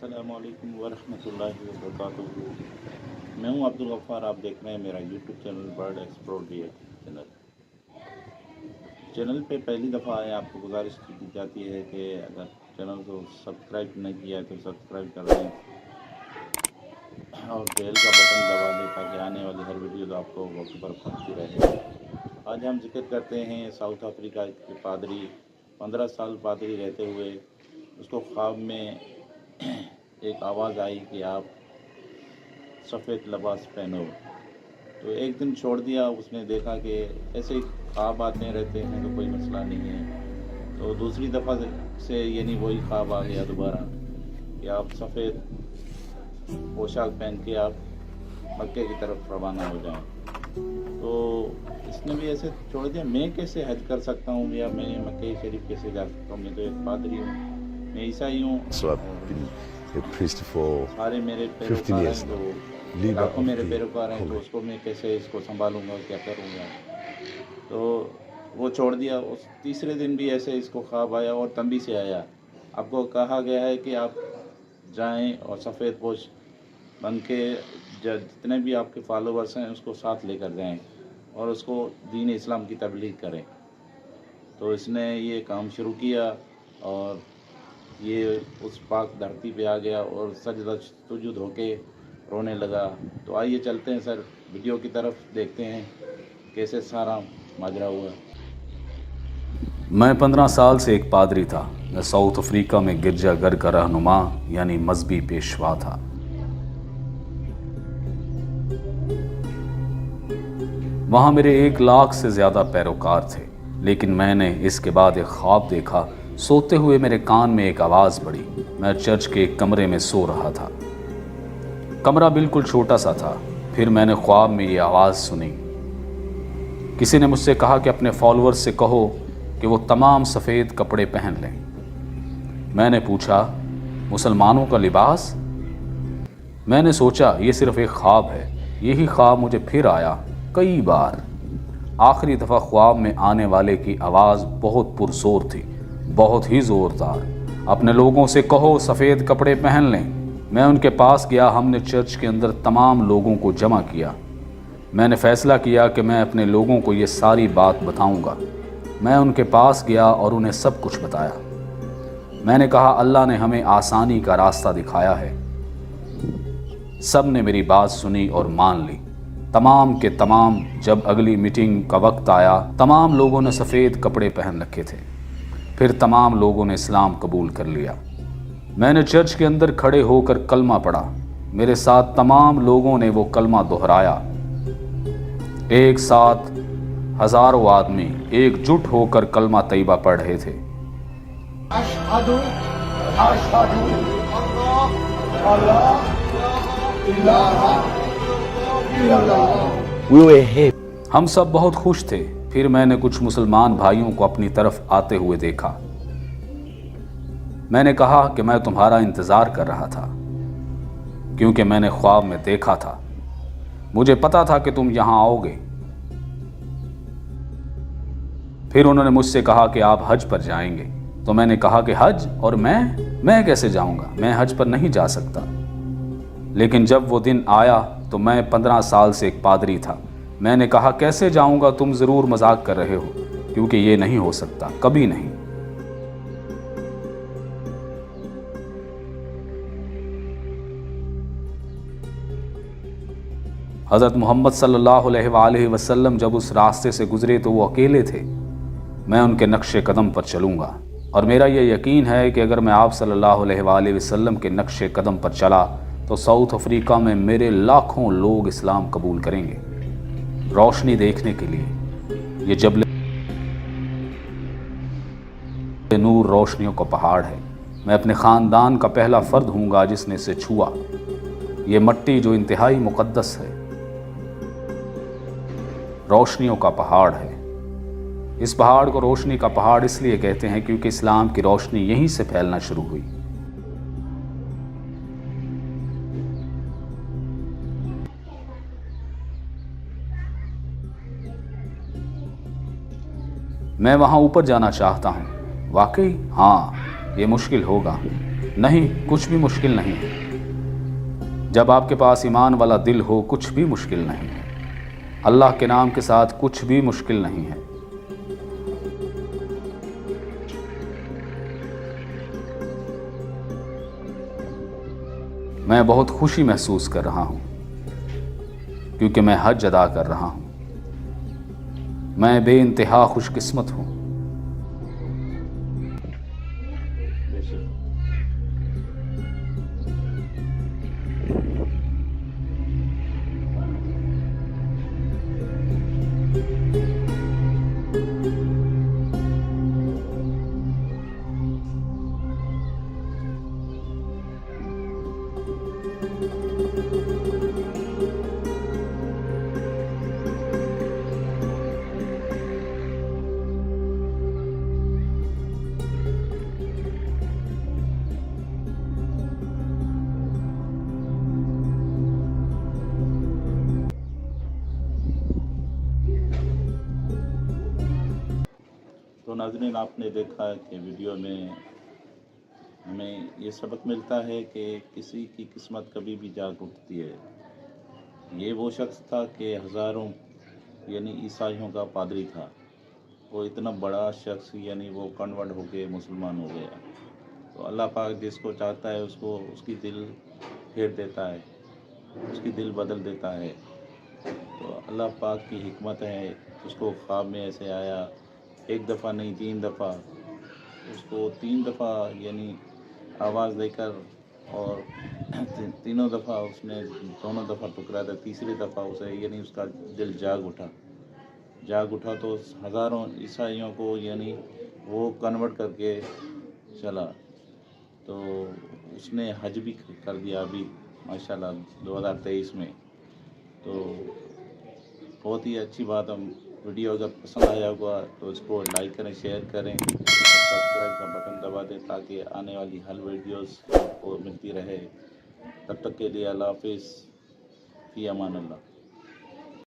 अस्सलाम वालेकुम वरहमतुल्लाहि वबरकातुहू। मैं हूं अब्दुल गफ्फार। आप देख रहे हैं मेरा YouTube channel bird explore channel पे पहली दफ़ा आए आपको गुजारिश की जाती है कि अगर चैनल को सब्सक्राइब नहीं किया है तो सब्सक्राइब कर दें और बेल का बटन दबा दें ताकि आने वाली हर वीडियो आपको वक्त पर पहुँचती रहे। आज हम जिक्र करते हैं साउथ अफ्रीका के पादरी। 15 साल पादरी रहते हुए उसको ख्वाब में एक आवाज़ आई कि आप सफ़ेद लिबास पहनो। तो एक दिन छोड़ दिया। उसने देखा कि ऐसे ही ख्वाब आते रहते हैं तो कोई मसला नहीं है। तो दूसरी दफ़ा से यानी वही ख्वाब आ गया दोबारा कि आप सफ़ेद पोशाक पहन के आप मक्के की तरफ रवाना हो जाएं। तो इसने भी ऐसे छोड़ दिया। मैं कैसे हज कर सकता हूँ या मैं मक्के शरीफ कैसे जा सकता हूँ? मैं तो एक पादरी हूँ, मैं ईसाई हूँ। A priest for सारे मेरे 15 पैरोकार years हैं, now. तो Leader लाखों of मेरे the पैरोकार हैं, तो college. उसको मैं कैसे इसको संभालूंगा, क्या करूँगा? तो वो छोड़ दिया। उस तीसरे दिन भी ऐसे इसको ख्वाब आया और तंबी से आया। आपको कहा गया है कि आप जाएं और सफ़ेद पोश बन के जितने भी आपके फॉलोवर्स हैं उसको साथ लेकर जाएं और उसको दीन इस्लाम की तबलीग करें। तो इसने ये काम शुरू किया और ये उस पाक धरती पे आ गया और सजदा सुजूद होके रोने लगा। तो आइए चलते हैं सर वीडियो की तरफ, देखते हैं कैसे सारा माजरा हुआ। मैं 15 साल से एक पादरी था। मैं साउथ अफ्रीका में गिरजा घर का रहनुमा यानी मजहबी पेशवा था। वहाँ मेरे 1 लाख से ज़्यादा पैरोकार थे। लेकिन मैंने इसके बाद एक ख्वाब देखा। सोते हुए मेरे कान में एक आवाज़ पड़ी। मैं चर्च के एक कमरे में सो रहा था। कमरा बिल्कुल छोटा सा था। फिर मैंने ख्वाब में ये आवाज़ सुनी। किसी ने मुझसे कहा कि अपने फॉलोअर्स से कहो कि वो तमाम सफ़ेद कपड़े पहन लें। मैंने पूछा, मुसलमानों का लिबास? मैंने सोचा ये सिर्फ एक ख्वाब है। यही ख्वाब मुझे फिर आया कई बार। आखिरी दफ़ा ख्वाब में आने वाले की आवाज़ बहुत पुरजोर थी, बहुत ही ज़ोरदार। अपने लोगों से कहो सफ़ेद कपड़े पहन लें। मैं उनके पास गया। हमने चर्च के अंदर तमाम लोगों को जमा किया। मैंने फ़ैसला किया कि मैं अपने लोगों को ये सारी बात बताऊंगा। मैं उनके पास गया और उन्हें सब कुछ बताया। मैंने कहा अल्लाह ने हमें आसानी का रास्ता दिखाया है। सब ने मेरी बात सुनी और मान ली। तमाम के तमाम। जब अगली मीटिंग का वक्त आया, तमाम लोगों ने सफ़ेद कपड़े पहन रखे थे। फिर तमाम लोगों ने इस्लाम कबूल कर लिया। मैंने चर्च के अंदर खड़े होकर कलमा पढ़ा। मेरे साथ तमाम लोगों ने वो कलमा दोहराया। एक साथ हज़ारों आदमी एकजुट होकर कलमा तैयबा पढ़ रहे थे। अशहदु अशहदु अल्लाह इलाहा इल्लल्लाह। We were here. हम सब बहुत खुश थे। फिर मैंने कुछ मुसलमान भाइयों को अपनी तरफ आते हुए देखा। मैंने कहा कि मैं तुम्हारा इंतज़ार कर रहा था, क्योंकि मैंने ख्वाब में देखा था। मुझे पता था कि तुम यहाँ आओगे। फिर उन्होंने मुझसे कहा कि आप हज पर जाएंगे। तो मैंने कहा कि हज और मैं कैसे जाऊँगा? मैं हज पर नहीं जा सकता। लेकिन जब वो दिन आया तो मैं 15 साल से एक पादरी था। मैंने कहा कैसे जाऊँगा? तुम ज़रूर मजाक कर रहे हो, क्योंकि ये नहीं हो सकता, कभी नहीं। हज़रत मोहम्मद सल्लल्लाहु अलैहि वसल्लम जब उस रास्ते से गुजरे तो वो अकेले थे। मैं उनके नक्शे कदम पर चलूँगा और मेरा ये यकीन है कि अगर मैं आप सल्लल्लाहु अलैहि वसल्लम के नक्शे कदम पर चला तो साउथ अफ्रीका में मेरे लाखों लोग इस्लाम कबूल करेंगे। रोशनी देखने के लिए ये जबल नूर रोशनियों का पहाड़ है। मैं अपने ख़ानदान का पहला फ़र्द हूँगा जिसने इसे छुआ। ये मट्टी जो इंतहाई मुक़द्दस है, रोशनियों का पहाड़ है। इस पहाड़ को रोशनी का पहाड़ इसलिए कहते हैं क्योंकि इस्लाम की रोशनी यहीं से फैलना शुरू हुई। मैं वहाँ ऊपर जाना चाहता हूँ। वाकई? हाँ, ये मुश्किल होगा। نہیں، کچھ بھی مشکل نہیں ہے۔ جب آپ کے پاس ایمان والا دل ہو کچھ بھی مشکل نہیں ہے۔ اللہ کے نام کے ساتھ کچھ بھی مشکل نہیں ہے۔ میں بہت خوشی محسوس کر رہا ہوں کیونکہ میں حج ادا کر رہا ہوں۔ میں بے انتہا خوش قسمت ہوں۔ بے شک تو ناظرین، آپ نے دیکھا کہ ویڈیو میں ہمیں یہ سبق ملتا ہے کہ کسی کی قسمت کبھی بھی جاگ اٹھتی ہے۔ یہ وہ شخص تھا کہ ہزاروں یعنی عیسائیوں کا پادری تھا۔ وہ اتنا بڑا شخص یعنی وہ کنورٹ ہو کے مسلمان ہو گیا۔ تو اللہ پاک جس کو چاہتا ہے اس کو اس کی دل پھیر دیتا ہے، اس کی دل بدل دیتا ہے۔ تو اللہ پاک کی حکمت ہے، اس کو خواب میں ایسے آیا، ایک دفعہ نہیں 3 دفعہ، اس کو 3 دفعہ یعنی آواز دے کر، اور تینوں دفعہ اس نے دونوں دفعہ ٹکرا تھا، تیسری دفعہ اسے یعنی اس کا دل جاگ اٹھا تو ہزاروں عیسائیوں کو یعنی وہ کنورٹ کر کے چلا۔ تو اس نے حج بھی کر دیا ابھی ماشاءاللہ 2023 میں۔ تو بہت ہی اچھی بات۔ ہم ویڈیو اگر پسند آیا ہوگا تو اس کو لائک کریں، شیئر کریں اور سبسکرائب کا بٹن دبا دیں تاکہ آنے والی ہر ویڈیوز کو ملتی رہے۔ تب تک کے لیے اللہ حافظ، فی امان اللہ۔